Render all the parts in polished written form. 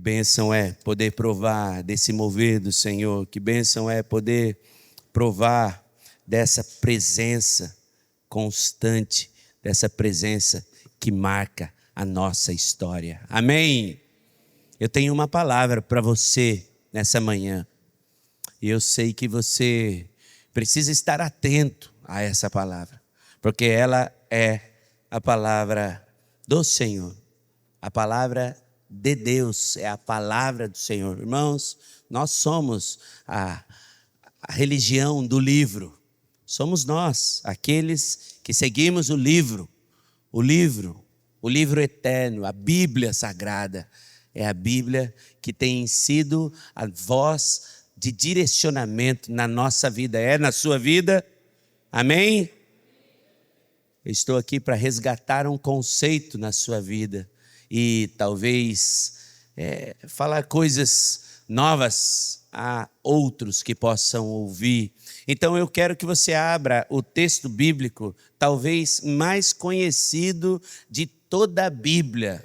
bênção é poder provar desse mover do Senhor. Que bênção é poder provar dessa presença constante, dessa presença que marca a nossa história. Amém? Eu tenho uma palavra para você nessa manhã. E eu sei que você precisa estar atento a essa palavra, porque ela é a palavra do Senhor. A palavra de Deus é a palavra do Senhor. Irmãos, nós somos a religião do livro. Somos nós, aqueles que seguimos o livro eterno, a Bíblia Sagrada. É a Bíblia que tem sido a voz de direcionamento na nossa vida. É na sua vida? Amém? Eu estou aqui para resgatar um conceito na sua vida e talvez falar coisas novas a outros que possam ouvir. Então eu quero que você abra o texto bíblico, talvez mais conhecido de toda a Bíblia.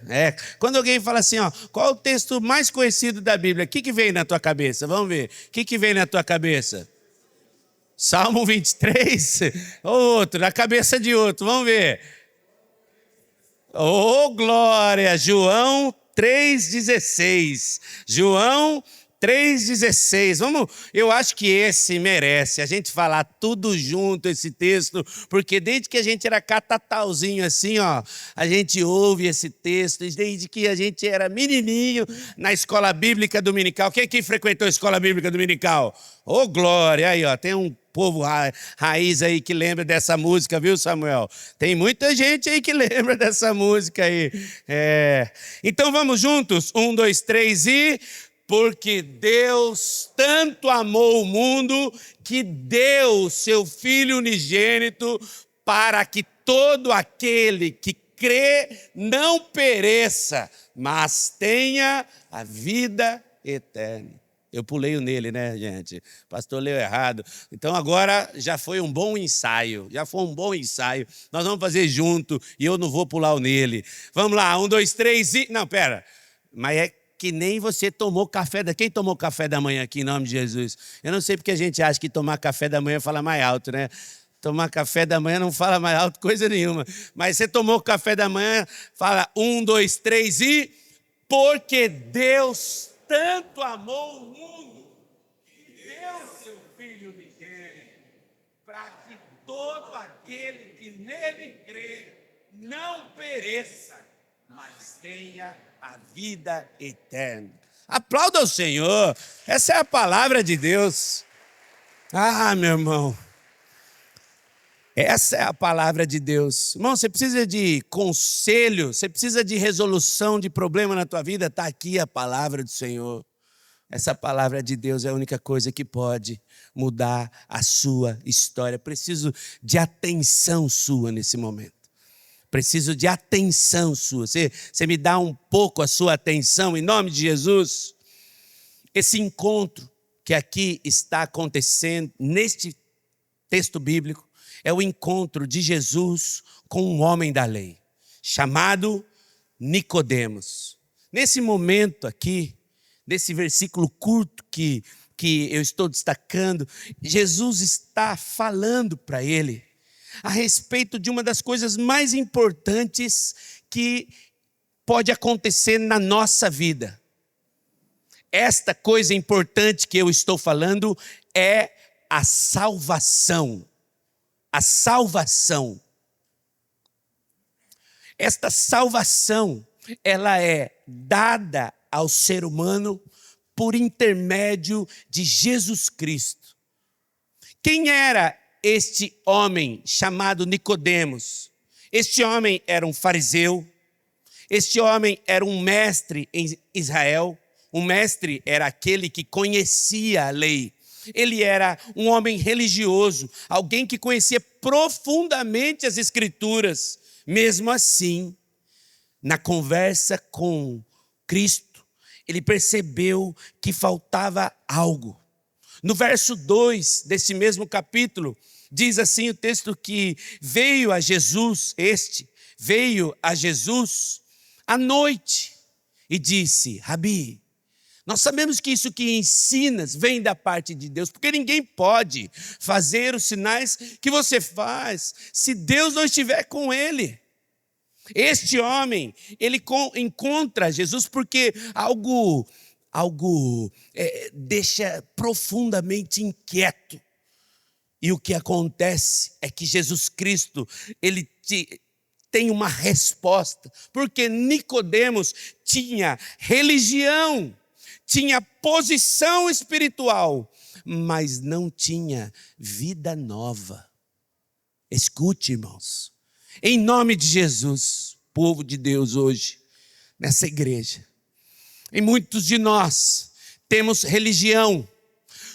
Quando alguém fala assim, qual é o texto mais conhecido da Bíblia? O que vem na tua cabeça? Vamos ver. O que vem na tua cabeça? Salmo 23? Outro, na cabeça de outro. Vamos ver. Oh, glória! João 3,16. João 3,16. Eu acho que esse merece a gente falar tudo junto, esse texto, porque desde que a gente era catatauzinho assim, a gente ouve esse texto, desde que a gente era menininho na escola bíblica dominical. Quem aqui frequentou a escola bíblica dominical? Ô, glória! Aí, tem um povo raiz aí que lembra dessa música, viu, Samuel? Tem muita gente aí que lembra dessa música aí. Então vamos juntos? 1, 2, 3 e... Porque Deus tanto amou o mundo que deu o seu Filho unigênito para que todo aquele que crê não pereça, mas tenha a vida eterna. Eu pulei o nele, né, gente? O pastor leu errado. Então agora já foi um bom ensaio. Nós vamos fazer junto e eu não vou pular o nele. Vamos lá, 1, 2, 3 e... Não, pera. Mas é que nem você tomou café Quem tomou café da manhã aqui em nome de Jesus? Eu não sei porque a gente acha que tomar café da manhã fala mais alto, né? Tomar café da manhã não fala mais alto coisa nenhuma. Mas você tomou café da manhã, fala 1, 2, 3 e... Porque Deus tanto amou o mundo que deu seu Filho unigênito para que todo aquele que nele crê não pereça, mas tenha a vida eterna. Aplauda o Senhor. Essa é a palavra de Deus. Meu irmão. Essa é a palavra de Deus. Irmão, você precisa de conselho, você precisa de resolução de problema na tua vida, está aqui a palavra do Senhor. Essa palavra de Deus é a única coisa que pode mudar a sua história. Preciso de atenção sua nesse momento. Preciso de atenção sua. Você me dá um pouco a sua atenção em nome de Jesus? Esse encontro que aqui está acontecendo neste texto bíblico é o encontro de Jesus com um homem da lei, chamado Nicodemos. Nesse momento aqui, nesse versículo curto que eu estou destacando, Jesus está falando para ele a respeito de uma das coisas mais importantes que pode acontecer na nossa vida. Esta coisa importante que eu estou falando é a salvação. A salvação. Esta salvação, ela é dada ao ser humano por intermédio de Jesus Cristo. Quem era este homem chamado Nicodemos? Este homem era um fariseu, este homem era um mestre em Israel, um mestre era aquele que conhecia a lei, ele era um homem religioso, alguém que conhecia profundamente as Escrituras. Mesmo assim, na conversa com Cristo, ele percebeu que faltava algo. No verso 2 desse mesmo capítulo, diz assim o texto que veio a Jesus à noite e disse: Rabi, Nós sabemos que isso que ensinas vem da parte de Deus, porque ninguém pode fazer os sinais que você faz se Deus não estiver com ele. Este homem, ele encontra Jesus porque algo deixa profundamente inquieto. E o que acontece é que Jesus Cristo, ele tem uma resposta, porque Nicodemos tinha religião, tinha posição espiritual, mas não tinha vida nova. Escute, irmãos, em nome de Jesus, povo de Deus hoje, nessa igreja, e muitos de nós temos religião,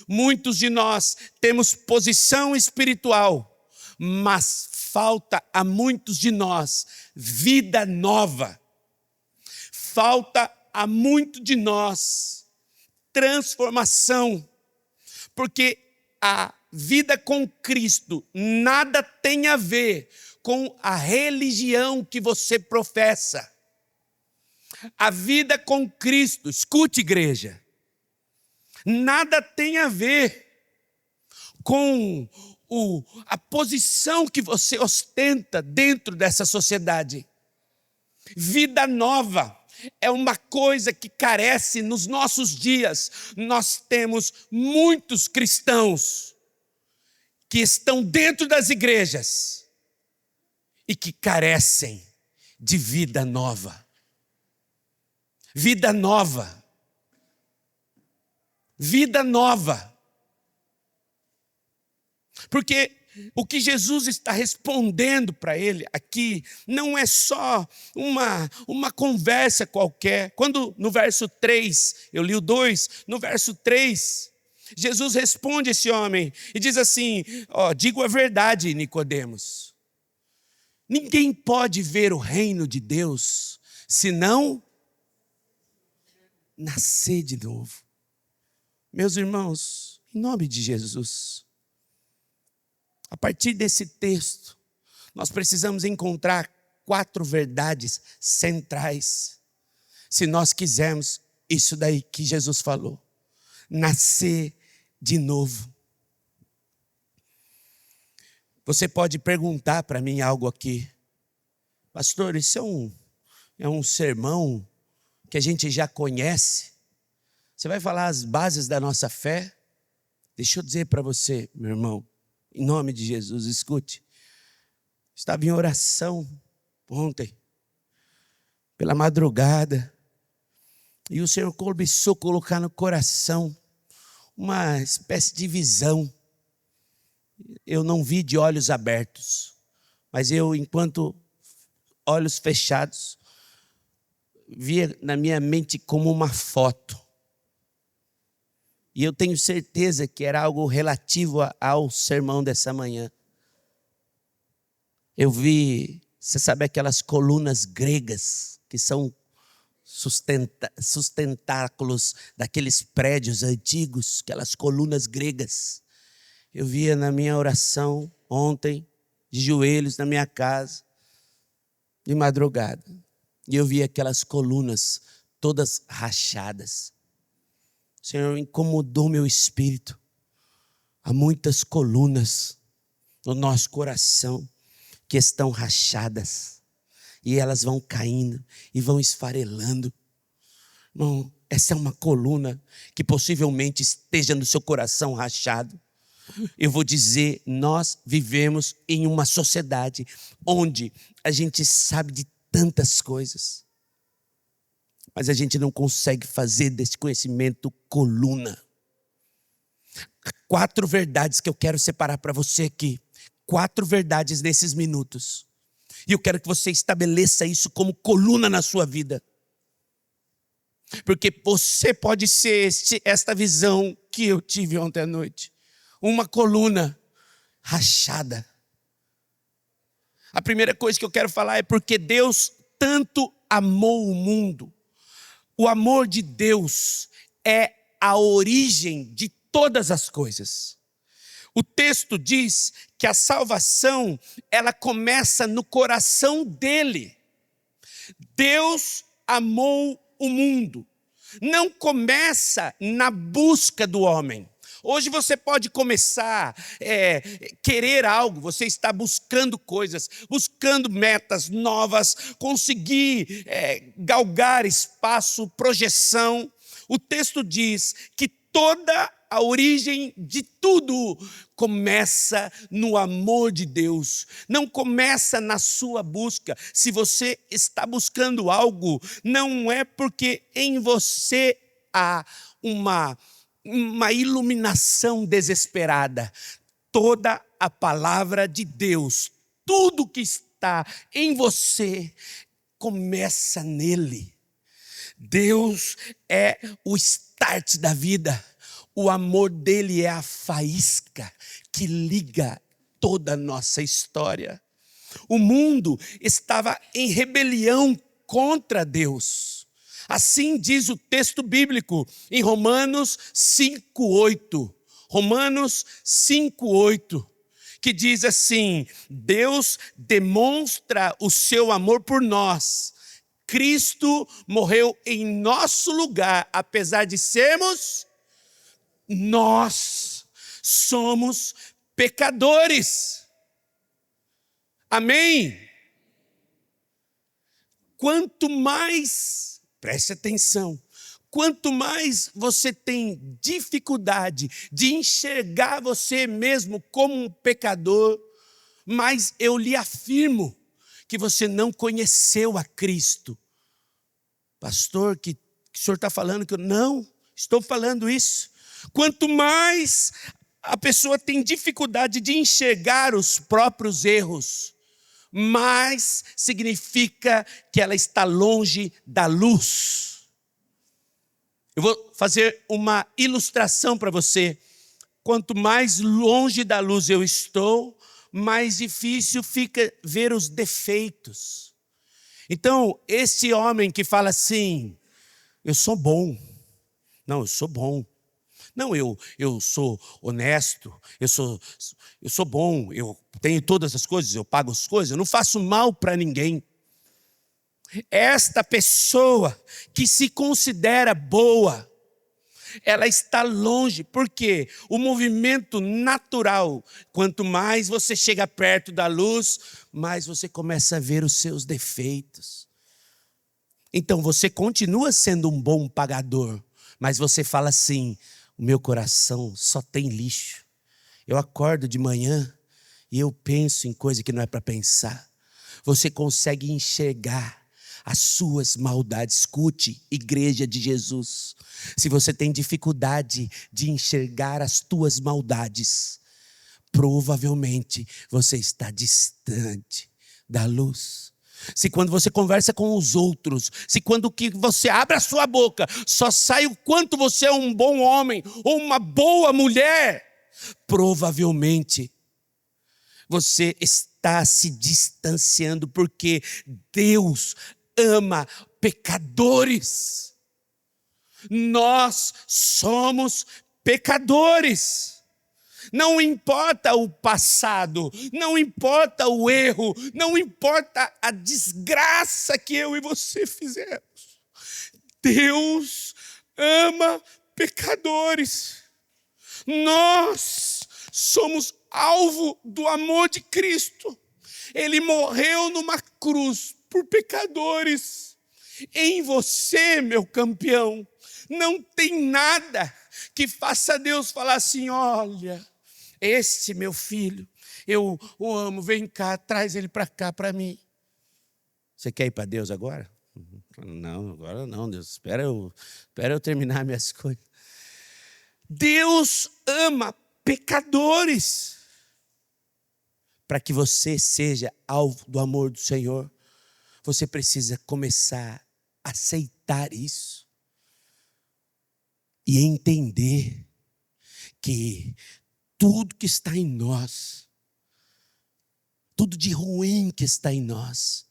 muitos de nós temos posição espiritual, mas falta a muitos de nós vida nova. Falta a muitos de nós transformação, porque a vida com Cristo nada tem a ver com a religião que você professa. A vida com Cristo, escute, igreja, nada tem a ver com a posição que você ostenta dentro dessa sociedade. Vida nova é uma coisa que carece nos nossos dias. Nós temos muitos cristãos que estão dentro das igrejas e que carecem de vida nova. Vida nova. Vida nova. Porque o que Jesus está respondendo para ele aqui não é só uma conversa qualquer. Quando no verso 3, eu li o 2, no verso 3, Jesus responde esse homem e diz assim, digo a verdade, Nicodemos. Ninguém pode ver o reino de Deus se não nascer de novo. Meus irmãos, em nome de Jesus, a partir desse texto, nós precisamos encontrar 4 verdades centrais, se nós quisermos isso daí que Jesus falou, nascer de novo. Você pode perguntar para mim algo aqui, pastor, isso é um sermão que a gente já conhece? Você vai falar as bases da nossa fé? Deixa eu dizer para você, meu irmão, em nome de Jesus, escute. Estava em oração ontem, pela madrugada, e o Senhor começou a colocar no coração uma espécie de visão. Eu não vi de olhos abertos, mas eu, enquanto olhos fechados, via na minha mente como uma foto. E eu tenho certeza que era algo relativo ao sermão dessa manhã. Eu vi, você sabe aquelas colunas gregas que são sustentáculos daqueles prédios antigos, aquelas colunas gregas. Eu via na minha oração ontem, de joelhos na minha casa, de madrugada. E eu vi aquelas colunas todas rachadas. O Senhor incomodou meu espírito. Há muitas colunas no nosso coração que estão rachadas. E elas vão caindo e vão esfarelando. Irmão, essa é uma coluna que possivelmente esteja no seu coração rachado. Eu vou dizer, nós vivemos em uma sociedade onde a gente sabe de tantas coisas, mas a gente não consegue fazer desse conhecimento coluna. 4 verdades que eu quero separar para você aqui. 4 verdades nesses minutos. E eu quero que você estabeleça isso como coluna na sua vida. Porque você pode ser esta visão que eu tive ontem à noite. Uma coluna rachada. A primeira coisa que eu quero falar é porque Deus tanto amou o mundo. O amor de Deus é a origem de todas as coisas. O texto diz que a salvação, ela começa no coração dele. Deus amou o mundo. não começa na busca do homem. Hoje você pode começar querer algo, você está buscando coisas, buscando metas novas, conseguir galgar espaço, projeção. O texto diz que toda a origem de tudo começa no amor de Deus, não começa na sua busca. Se você está buscando algo, não é porque em você há uma iluminação desesperada. Toda a palavra de Deus, tudo que está em você, começa nele. Deus é o start da vida. O amor dele é a faísca que liga toda a nossa história. O mundo estava em rebelião contra Deus. Assim diz o texto bíblico em Romanos 5:8. Romanos 5:8, que diz assim: Deus demonstra o seu amor por nós. Cristo morreu em nosso lugar, apesar de sermos, nós somos pecadores. Amém? Quanto mais, preste atenção, quanto mais você tem dificuldade de enxergar você mesmo como um pecador, mais eu lhe afirmo que você não conheceu a Cristo. Pastor, que o senhor está falando que eu não estou falando isso. Quanto mais a pessoa tem dificuldade de enxergar os próprios erros, mais significa que ela está longe da luz. Eu vou fazer uma ilustração para você. Quanto mais longe da luz eu estou, mais difícil fica ver os defeitos. Então, esse homem que fala assim, eu sou bom. Não, eu sou bom. Não, eu sou honesto, eu sou bom, eu tenho todas as coisas, eu pago as coisas, eu não faço mal para ninguém. Esta pessoa que se considera boa, ela está longe, porque o movimento natural, quanto mais você chega perto da luz, mais você começa a ver os seus defeitos. Então você continua sendo um bom pagador, mas você fala assim, o meu coração só tem lixo. Eu acordo de manhã e eu penso em coisa que não é para pensar. Você consegue enxergar as suas maldades. Escute, igreja de Jesus. Se você tem dificuldade de enxergar as tuas maldades, provavelmente você está distante da luz. Se quando você conversa com os outros, se quando que você abre a sua boca, só sai o quanto você é um bom homem ou uma boa mulher, provavelmente você está se distanciando, porque Deus ama pecadores. Nós somos pecadores. Não importa o passado, não importa o erro, não importa a desgraça que eu e você fizemos. Deus ama pecadores. Nós somos alvo do amor de Cristo. Ele morreu numa cruz por pecadores. Em você, meu campeão, não tem nada que faça Deus falar assim, olha, este meu filho, eu o amo, vem cá, traz ele para cá para mim. Você quer ir para Deus agora? Não, agora não, Deus, espera eu terminar minhas coisas. Deus ama pecadores. Para que você seja alvo do amor do Senhor, você precisa começar a aceitar isso e entender que tudo que está em nós, tudo de ruim que está em nós,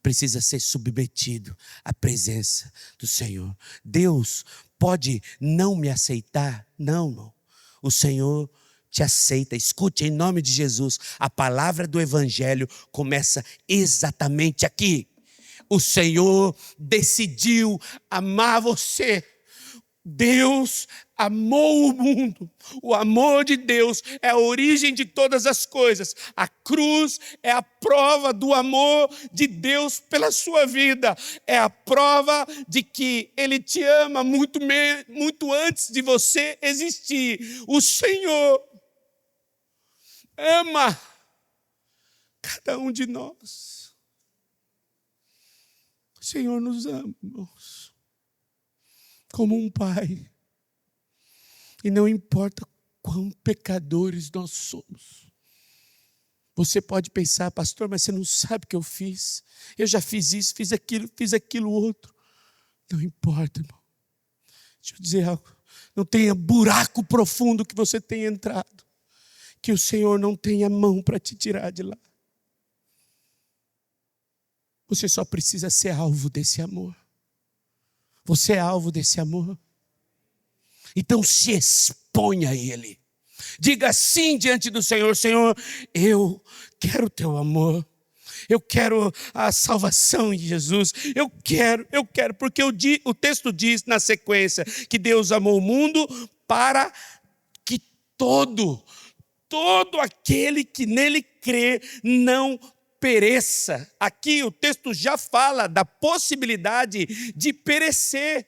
precisa ser submetido à presença do Senhor. Deus pode não me aceitar? Não, irmão. O Senhor te aceita. Escute, em nome de Jesus, a palavra do Evangelho começa exatamente aqui. O Senhor decidiu amar você. Deus amou o mundo. O amor de Deus é a origem de todas as coisas. A cruz é a prova do amor de Deus pela sua vida. É a prova de que Ele te ama muito antes de você existir. O Senhor ama cada um de nós. O Senhor nos ama, irmãos, como um pai. E não importa quão pecadores nós somos. Você pode pensar, pastor, mas você não sabe o que eu fiz. Eu já fiz isso, fiz aquilo outro. Não importa, irmão. Deixa eu dizer algo. Não tenha buraco profundo que você tenha entrado, que o Senhor não tenha mão para te tirar de lá. Você só precisa ser alvo desse amor. Você é alvo desse amor. Então se exponha a Ele. Diga sim diante do Senhor: Senhor, eu quero o teu amor. Eu quero a salvação de Jesus. Eu quero, porque o texto diz na sequência que Deus amou o mundo para que todo aquele que nele crê não pereça. Aqui o texto já fala da possibilidade de perecer.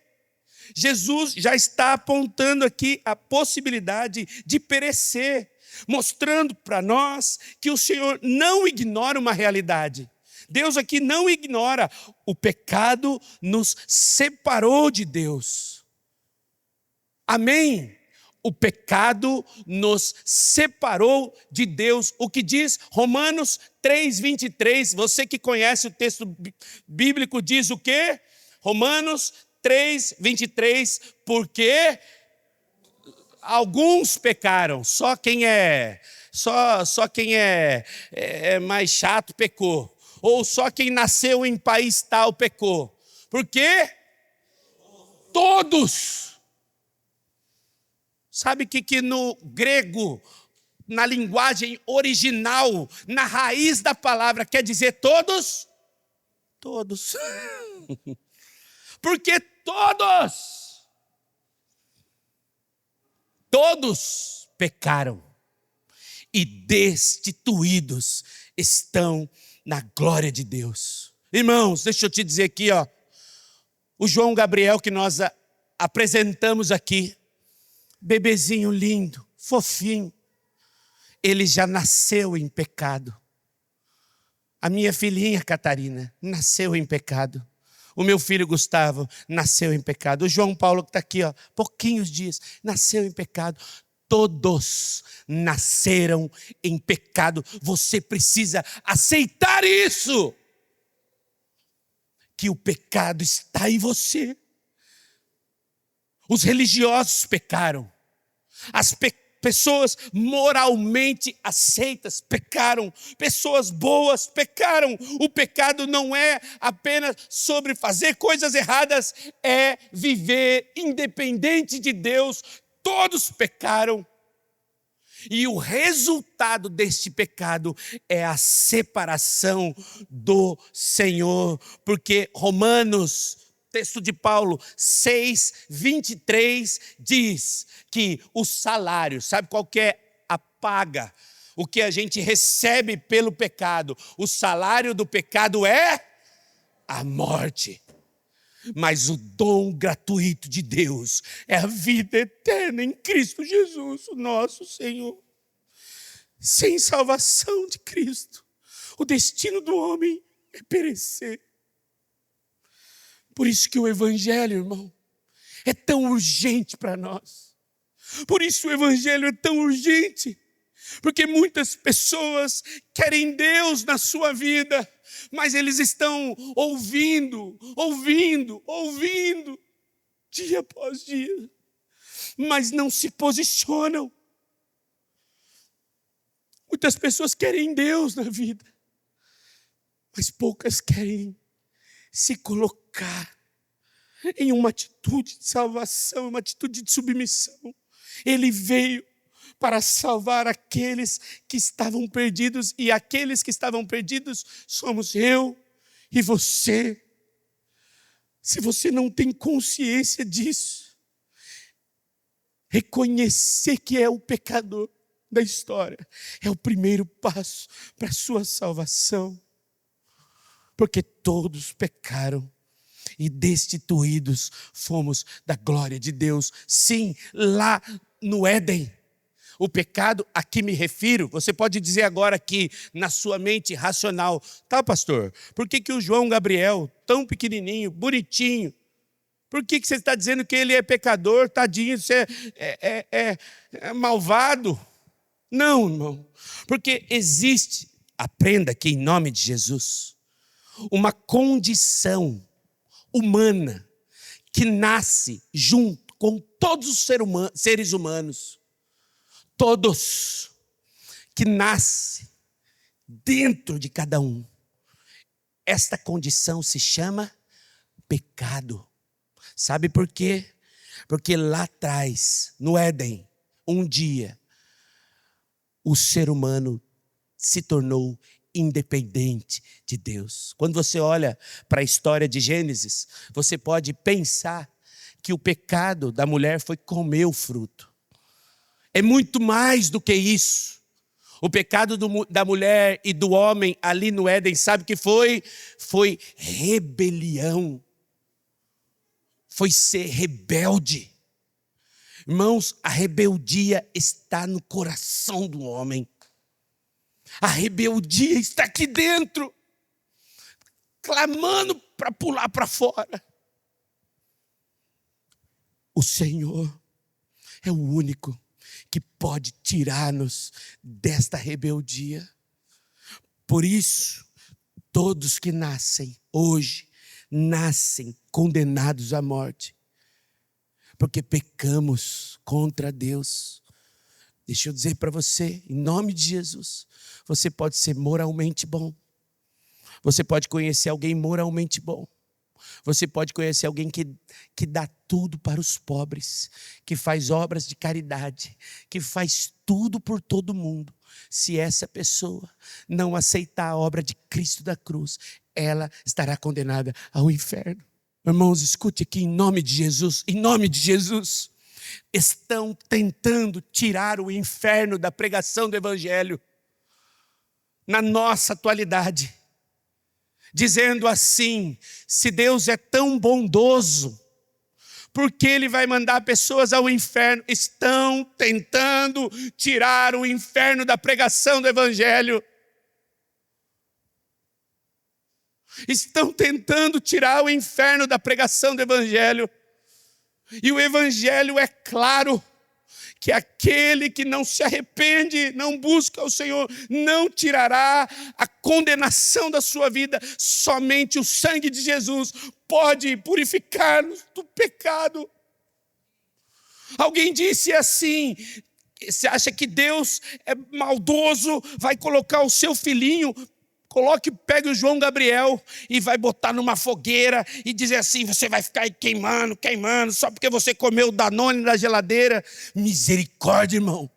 Jesus já está apontando aqui a possibilidade de perecer, mostrando para nós que o Senhor não ignora uma realidade. Deus aqui não ignora. O pecado nos separou de Deus. Amém? O pecado nos separou de Deus. O que diz Romanos 3:23, você que conhece o texto bíblico, diz o quê? Romanos 3:23, porque alguns pecaram, só quem é mais chato pecou, ou só quem nasceu em país tal pecou. Por quê? Todos. Sabe que no grego, na linguagem original, na raiz da palavra, quer dizer todos? Todos. Porque todos pecaram e destituídos estão na glória de Deus. Irmãos, deixa eu te dizer aqui, o João Gabriel que nós apresentamos aqui, bebezinho lindo, fofinho, ele já nasceu em pecado. A minha filhinha Catarina nasceu em pecado. O meu filho Gustavo nasceu em pecado. O João Paulo que está aqui, pouquinhos dias, nasceu em pecado. Todos nasceram em pecado. Você precisa aceitar isso. Que o pecado está em você. Os religiosos pecaram. As pessoas moralmente aceitas pecaram. Pessoas boas pecaram. O pecado não é apenas sobre fazer coisas erradas, é viver independente de Deus. Todos pecaram. E o resultado deste pecado é a separação do Senhor. Porque Romanos, texto de Paulo 6:23 diz que o salário, sabe qual que é a paga? O que a gente recebe pelo pecado? O salário do pecado é a morte. Mas o dom gratuito de Deus é a vida eterna em Cristo Jesus, o nosso Senhor. Sem salvação de Cristo, o destino do homem é perecer. Por isso que o Evangelho, irmão, é tão urgente para nós. Por isso o Evangelho é tão urgente. Porque muitas pessoas querem Deus na sua vida, mas eles estão ouvindo, dia após dia, mas não se posicionam. Muitas pessoas querem Deus na vida, mas poucas querem se colocar em uma atitude de salvação, uma atitude de submissão. Ele veio para salvar aqueles que estavam perdidos, e aqueles que estavam perdidos somos eu e você. Se você não tem consciência disso, Reconhecer que é o pecador da história é o primeiro passo para a sua salvação. Porque todos pecaram e destituídos fomos da glória de Deus. Sim, lá no Éden. O pecado a que me refiro, você pode dizer agora aqui na sua mente racional: tá, pastor, por que o João Gabriel, tão pequenininho, bonitinho, por que você está dizendo que ele é pecador, tadinho, você é malvado? Não, irmão, porque existe, aprenda aqui em nome de Jesus, uma condição humana que nasce junto com todos os seres humanos. Todos, que nasce dentro de cada um. Esta condição se chama pecado. Sabe por quê? Porque lá atrás, no Éden, um dia, o ser humano se tornou independente de Deus. Quando você olha para a história de Gênesis, você pode pensar que o pecado da mulher foi comer o fruto. É muito mais do que isso. O pecado da mulher e do homem ali no Éden, sabe o que foi? Foi rebelião. Foi ser rebelde. Irmãos, a rebeldia está no coração do homem. A rebeldia está aqui dentro, clamando para pular para fora. O Senhor é o único que pode tirar-nos desta rebeldia. Por isso, todos que nascem hoje, nascem condenados à morte, porque pecamos contra Deus. Deixa eu dizer para você, em nome de Jesus, você pode ser moralmente bom, você pode conhecer alguém moralmente bom, você pode conhecer alguém que dá tudo para os pobres, que faz obras de caridade, que faz tudo por todo mundo. Se essa pessoa não aceitar a obra de Cristo da cruz, ela estará condenada ao inferno. Irmãos, escute aqui em nome de Jesus, em nome de Jesus. Estão tentando tirar o inferno da pregação do Evangelho na nossa atualidade. Dizendo assim: se Deus é tão bondoso, por que Ele vai mandar pessoas ao inferno? Estão tentando tirar o inferno da pregação do Evangelho. Estão tentando tirar o inferno da pregação do Evangelho. E o Evangelho é claro, que aquele que não se arrepende, não busca o Senhor, não tirará a condenação da sua vida. Somente o sangue de Jesus pode purificar-nos do pecado. Alguém disse assim: você acha que Deus é maldoso, vai colocar o seu filhinho, pegue o João Gabriel e vai botar numa fogueira e dizer assim: você vai ficar aí queimando, só porque você comeu o Danone da geladeira. Misericórdia, irmão.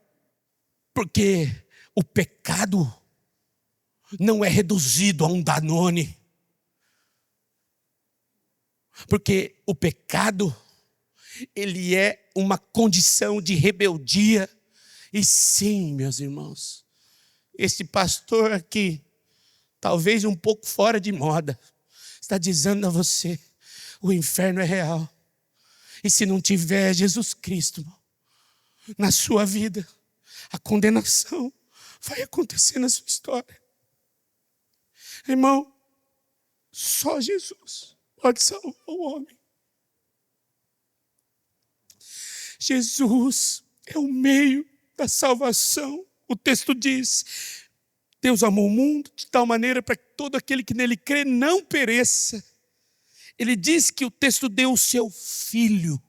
Porque o pecado não é reduzido a um Danone. Porque o pecado, ele é uma condição de rebeldia. E sim, meus irmãos, esse pastor aqui, talvez um pouco fora de moda, está dizendo a você: o inferno é real. E se não tiver Jesus Cristo na sua vida, a condenação vai acontecer na sua história. Irmão, só Jesus pode salvar o homem. Jesus é o meio da salvação. O texto diz: Deus amou o mundo de tal maneira para que todo aquele que nele crê não pereça. Ele diz que o texto deu o seu Filho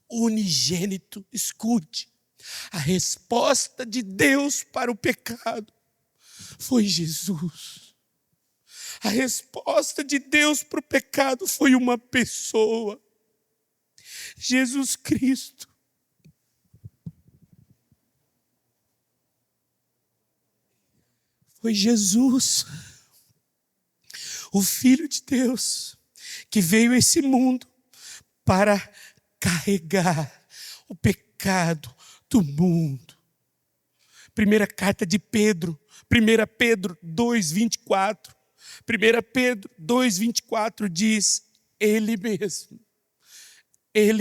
unigênito. Escute, a resposta de Deus para o pecado foi Jesus. A resposta de Deus para o pecado foi uma pessoa, Jesus Cristo. Foi Jesus, o Filho de Deus, que veio a esse mundo para carregar o pecado pecado do mundo. Primeira carta de Pedro, 1 Pedro 2:24. 1 Pedro 2:24 diz: Ele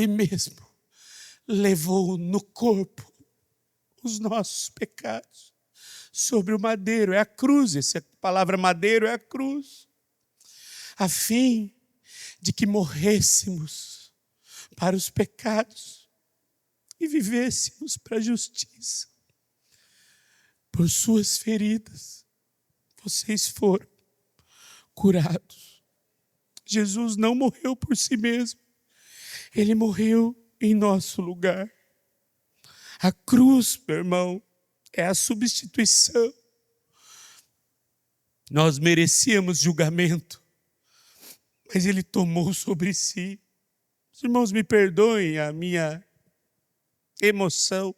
mesmo levou no corpo os nossos pecados sobre o madeiro. É a cruz, essa palavra madeiro é a cruz. A fim de que morrêssemos para os pecados e vivêssemos para a justiça. Por suas feridas, vocês foram curados. Jesus não morreu por si mesmo. Ele morreu em nosso lugar. A cruz, meu irmão, é a substituição. Nós merecíamos julgamento, mas Ele tomou sobre si. Os irmãos me perdoem a minha emoção.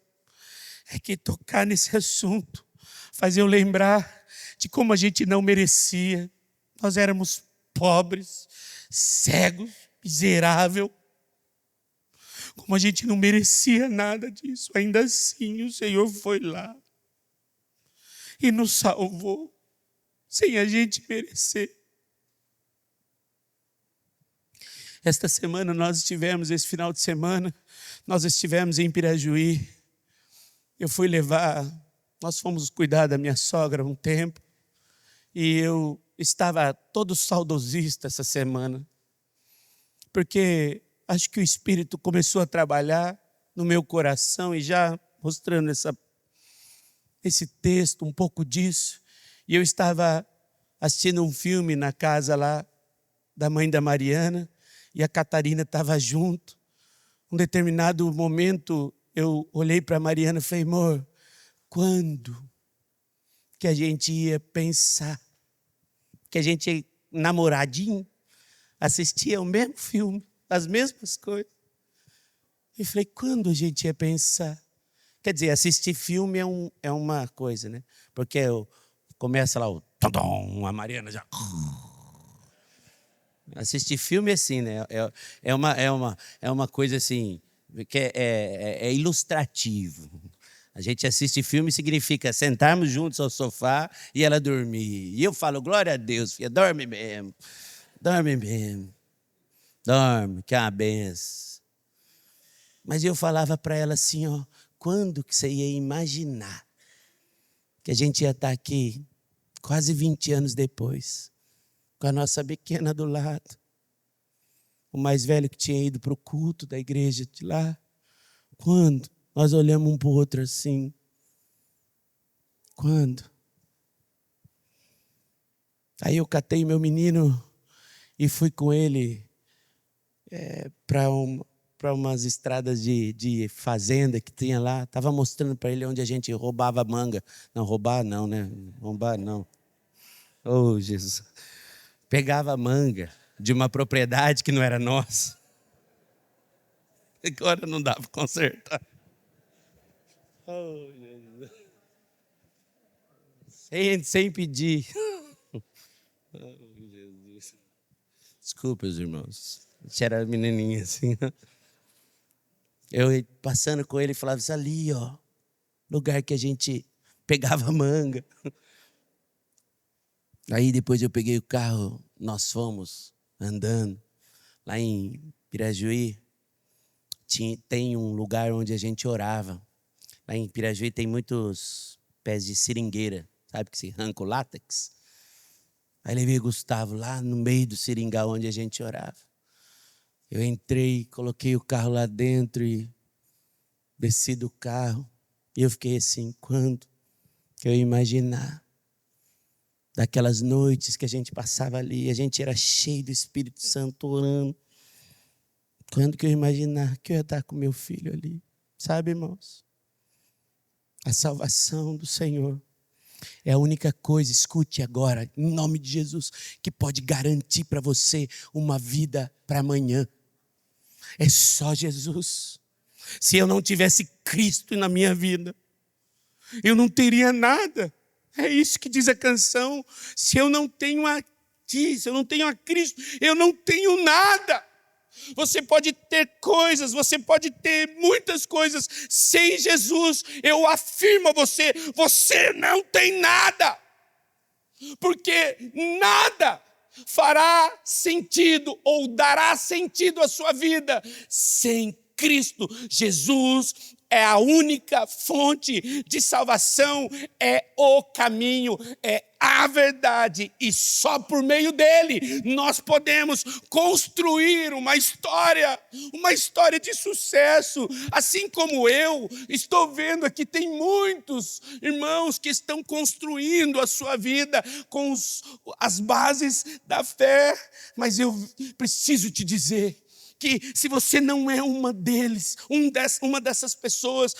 É que tocar nesse assunto faz eu lembrar de como a gente não merecia. Nós éramos pobres, cegos, miseráveis. Como a gente não merecia nada disso. Ainda assim o Senhor foi lá e nos salvou, sem a gente merecer. Esta semana esse final de semana, nós estivemos em Pirajuí. Nós fomos cuidar da minha sogra um tempo, e eu estava todo saudosista essa semana, porque acho que o Espírito começou a trabalhar no meu coração, e já mostrando esse texto, um pouco disso, e eu estava assistindo um filme na casa lá da mãe da Mariana, e a Catarina estava junto. Um determinado momento, eu olhei para a Mariana e falei: amor, quando que a gente ia pensar que a gente, namoradinho, assistia o mesmo filme, as mesmas coisas? E falei: quando a gente ia pensar? Quer dizer, assistir filme é uma coisa, né? Porque começa lá a Mariana já... Assistir filme é assim, né? É uma coisa assim, que é ilustrativo. A gente assiste filme significa sentarmos juntos ao sofá e ela dormir. E eu falo: glória a Deus, filha, dorme mesmo. Dorme mesmo. Dorme, que é uma benção. Mas eu falava para ela assim, ó: quando que você ia imaginar que a gente ia estar aqui quase 20 anos depois, com a nossa pequena do lado, o mais velho que tinha ido para o culto da igreja de lá? Quando nós olhamos um para o outro assim? Quando? Aí eu catei meu menino e fui com ele para umas estradas de fazenda que tinha lá. Estava mostrando para ele onde a gente roubava manga. Não, roubar não, né? Roubar não. Oh, Jesus. Pegava manga de uma propriedade que não era nossa. Agora não dá para consertar. Oh, Jesus. Sem pedir. Oh, Jesus. Desculpa, os irmãos. A gente era menininha assim. Eu passando com ele falava: isso ali, ó, lugar que a gente pegava manga. Aí depois eu peguei o carro, nós fomos andando lá em Pirajuí. Tem um lugar onde a gente orava. Lá em Pirajuí tem muitos pés de seringueira, sabe que se arranca o látex? Aí levei o Gustavo lá no meio do seringal onde a gente orava. Eu entrei, coloquei o carro lá dentro e desci do carro. E eu fiquei assim: quando que eu ia imaginar daquelas noites que a gente passava ali, a gente era cheio do Espírito Santo orando. Quando que eu ia imaginar que eu ia estar com meu filho ali? Sabe, irmãos? A salvação do Senhor é a única coisa, escute agora, em nome de Jesus, que pode garantir para você uma vida para amanhã. É só Jesus. Se eu não tivesse Cristo na minha vida, eu não teria nada. É isso que diz a canção. Se eu não tenho a Ti, se eu não tenho a Cristo, eu não tenho nada. Você pode ter coisas, você pode ter muitas coisas. Sem Jesus, eu afirmo a você, você não tem nada. Porque nada fará sentido ou dará sentido à sua vida sem Cristo. Jesus é a única fonte de salvação, é o caminho, é a verdade, e só por meio dele nós podemos construir uma história de sucesso. Assim como eu estou vendo aqui, tem muitos irmãos que estão construindo a sua vida com as bases da fé, mas eu preciso te dizer que se você não é uma dessas pessoas,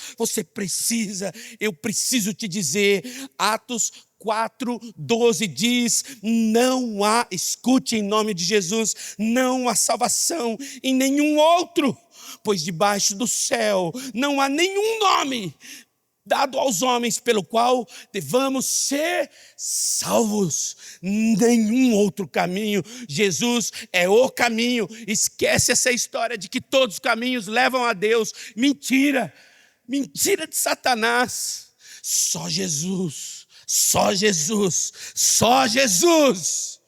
eu preciso te dizer, Atos 4:12 diz, não há, escute em nome de Jesus, não há salvação em nenhum outro, pois debaixo do céu não há nenhum nome dado aos homens pelo qual devamos ser salvos. Nenhum outro caminho. Jesus é o caminho. Esquece essa história de que todos os caminhos levam a Deus. Mentira. Mentira de Satanás. Só Jesus. Só Jesus. Só Jesus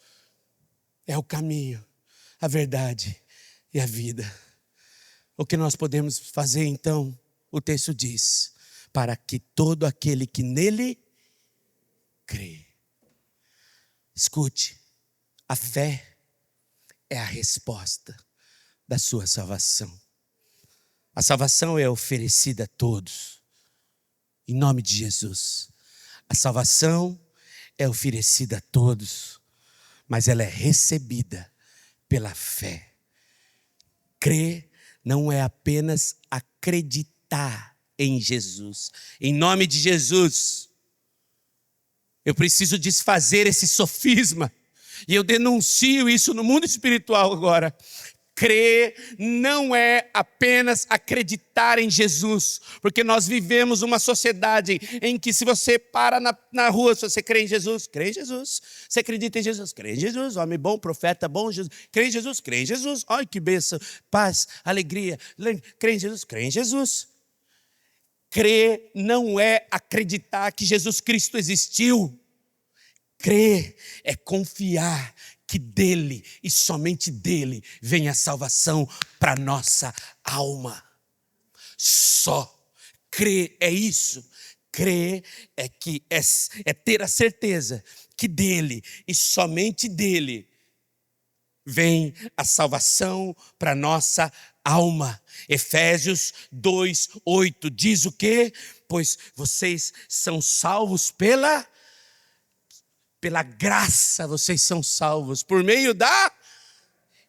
é o caminho, a verdade e a vida. O que nós podemos fazer então? O texto diz: para que todo aquele que nele crê. Escute, a fé é a resposta da sua salvação. A salvação é oferecida a todos, em nome de Jesus. A salvação é oferecida a todos, mas ela é recebida pela fé. Crer não é apenas acreditar em Jesus. Em nome de Jesus, eu preciso desfazer esse sofisma, e eu denuncio isso no mundo espiritual agora. Crer não é apenas acreditar em Jesus, porque nós vivemos uma sociedade em que se você para na rua, se você crê em Jesus, crê em Jesus. Você acredita em Jesus, crê em Jesus. Homem bom, profeta bom, Jesus. Crê em Jesus, crê em Jesus. Ai, que bênção, paz, alegria. Crê em Jesus, crê em Jesus. Crer não é acreditar que Jesus Cristo existiu. Crer é confiar que dele e somente dele vem a salvação para a nossa alma. Só crer é isso. Crer é ter a certeza que dele e somente dele vem a salvação para a nossa alma. Efésios 2:8 diz o quê? Pois vocês são salvos pela graça, vocês são salvos por meio da...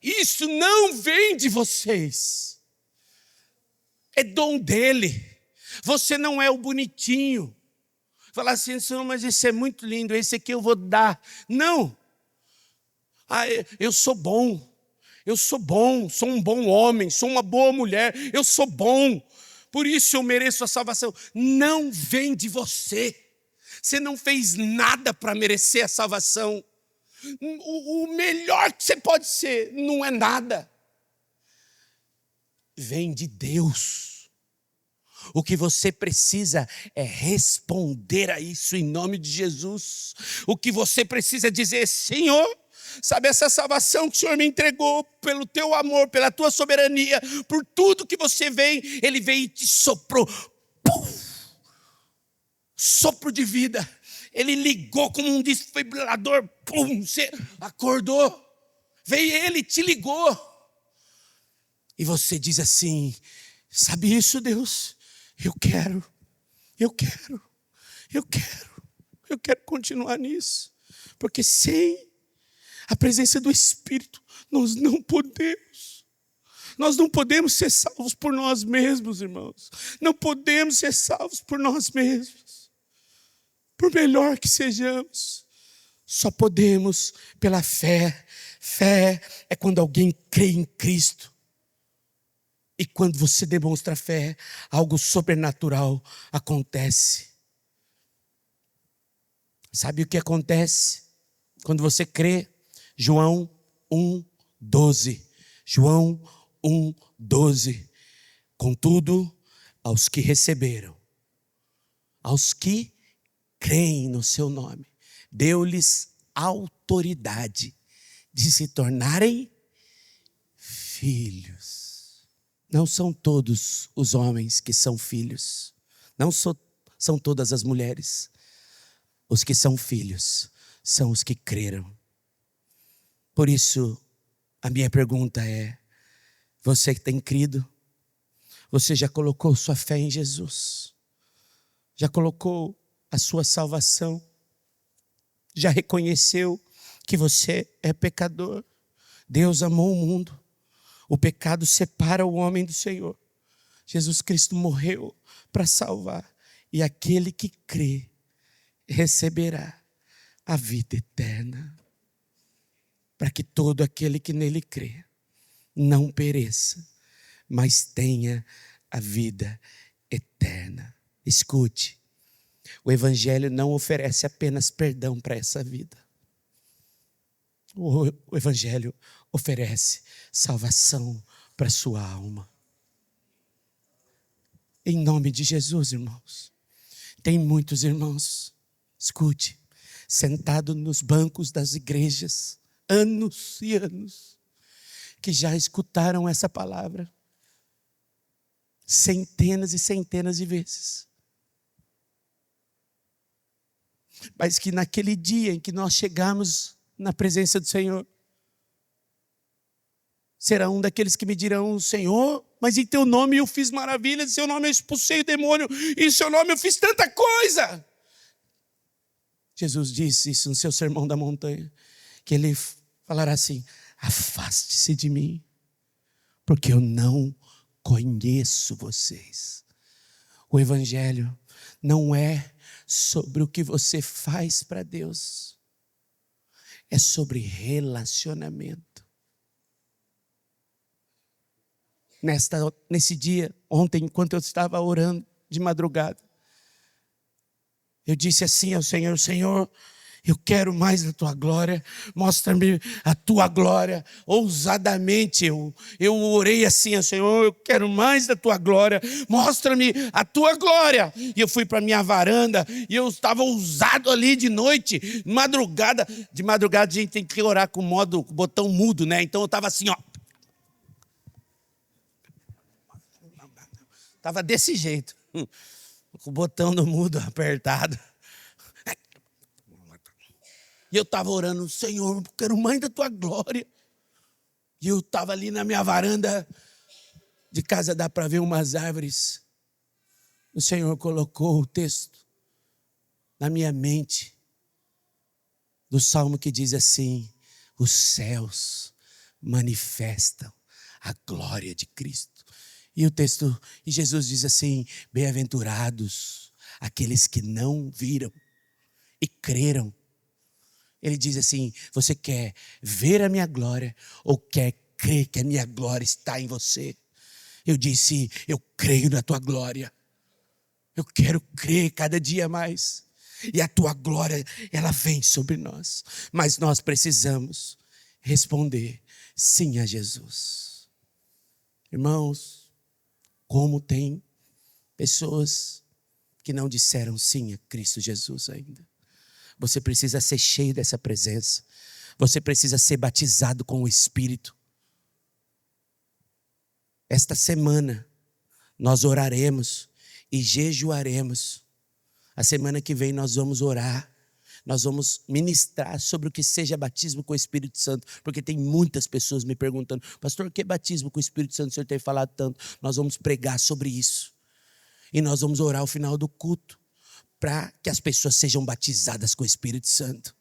Isso não vem de vocês, é dom dele. Você não é o bonitinho. Falar assim, mas esse é muito lindo, esse aqui eu vou dar. Não. Eu sou bom, sou um bom homem, sou uma boa mulher, eu sou bom, por isso eu mereço a salvação. Não vem de você. Você não fez nada para merecer a salvação. O melhor que você pode ser não é nada. Vem de Deus. O que você precisa é responder a isso em nome de Jesus. O que você precisa dizer, Senhor, sabe essa salvação que o Senhor me entregou pelo teu amor, pela tua soberania, por tudo que você vem, ele veio e te soprou. Pum! Sopro de vida. Ele ligou como um desfibrilador. Pum! Você acordou. Veio ele, te ligou. E você diz assim, sabe isso, Deus? Eu quero continuar nisso. Porque sem a presença do Espírito, nós não podemos. Nós não podemos ser salvos por nós mesmos, irmãos. Não podemos ser salvos por nós mesmos. Por melhor que sejamos, só podemos pela fé. Fé é quando alguém crê em Cristo. E quando você demonstra fé, algo sobrenatural acontece. Sabe o que acontece quando você crê? João 1:12. João 1:12. Contudo, aos que receberam, aos que creem no seu nome, deu-lhes autoridade de se tornarem filhos. Não são todos os homens que são filhos. Não são todas as mulheres. Os que são filhos são os que creram. Por isso, a minha pergunta é: você que tem crido, você já colocou sua fé em Jesus? Já colocou a sua salvação? Já reconheceu que você é pecador? Deus amou o mundo. O pecado separa o homem do Senhor. Jesus Cristo morreu para salvar. E aquele que crê receberá a vida eterna. Para que todo aquele que nele crê não pereça, mas tenha a vida eterna. Escute, o Evangelho não oferece apenas perdão para essa vida. O Evangelho oferece salvação para a sua alma. Em nome de Jesus, irmãos. Tem muitos irmãos, escute, sentados nos bancos das igrejas, anos e anos, que já escutaram essa palavra centenas e centenas de vezes. Mas que naquele dia em que nós chegarmos na presença do Senhor, será um daqueles que me dirão: Senhor, mas em teu nome eu fiz maravilhas, em seu nome eu expulsei o demônio, em seu nome eu fiz tanta coisa. Jesus disse isso no seu sermão da montanha, que ele falará assim: afaste-se de mim, porque eu não conheço vocês. O Evangelho não é sobre o que você faz para Deus, é sobre relacionamento. Nesse dia, ontem, enquanto eu estava orando de madrugada, eu disse assim ao Senhor: Senhor, eu quero mais da tua glória, mostra-me a tua glória. Ousadamente eu orei assim ao Senhor: eu quero mais da tua glória, mostra-me a tua glória. E eu fui para a minha varanda e eu estava ousado ali de noite, madrugada. De madrugada a gente tem que orar com o botão mudo, né? Então eu estava assim, ó. Estava desse jeito, com o botão do mudo apertado. E eu estava orando: Senhor, eu quero mais da tua glória. E eu estava ali na minha varanda de casa, dá para ver umas árvores. O Senhor colocou o texto na minha mente do Salmo que diz assim: os céus manifestam a glória de Cristo. E o texto, e Jesus diz assim: bem-aventurados aqueles que não viram e creram. Ele diz assim: você quer ver a minha glória ou quer crer que a minha glória está em você? Eu disse: eu creio na tua glória. Eu quero crer cada dia mais. E a tua glória, ela vem sobre nós. Mas nós precisamos responder sim a Jesus. Irmãos, como tem pessoas que não disseram sim a Cristo Jesus ainda. Você precisa ser cheio dessa presença. Você precisa ser batizado com o Espírito. Esta semana nós oraremos e jejuaremos. A semana que vem nós vamos orar. Nós vamos ministrar sobre o que seja batismo com o Espírito Santo. Porque tem muitas pessoas me perguntando: pastor, o que é batismo com o Espírito Santo? O senhor tem falado tanto. Nós vamos pregar sobre isso. E nós vamos orar ao final do culto, para que as pessoas sejam batizadas com o Espírito Santo.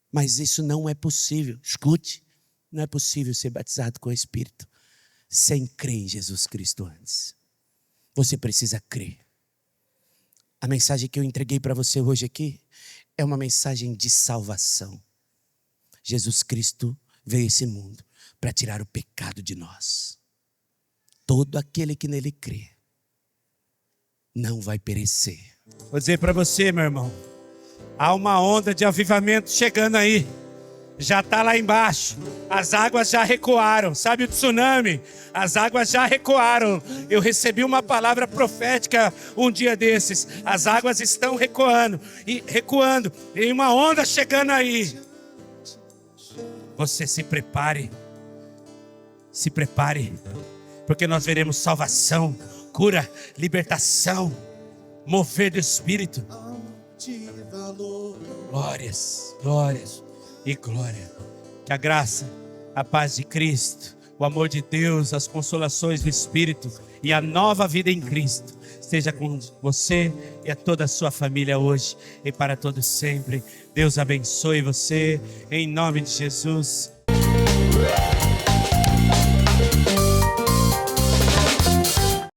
Mas isso não é possível. Escute, não é possível ser batizado com o Espírito sem crer em Jesus Cristo antes. Você precisa crer. A mensagem que eu entreguei para você hoje aqui é uma mensagem de salvação. Jesus Cristo veio a esse mundo para tirar o pecado de nós. Todo aquele que nele crê não vai perecer. Vou dizer para você, meu irmão, há uma onda de avivamento chegando aí. já está lá embaixo. As águas já recuaram. Sabe o tsunami? As águas já recuaram. Eu recebi uma palavra profética um dia desses. As águas estão recuando. E recuando. Tem uma onda chegando aí. Você se prepare. Se prepare. Porque nós veremos salvação, cura, libertação, mover do Espírito. Glórias, glórias e glória. Que a graça, a paz de Cristo, o amor de Deus, as consolações do Espírito e a nova vida em Cristo esteja com você e a toda a sua família hoje e para todos sempre. Deus abençoe você em nome de Jesus.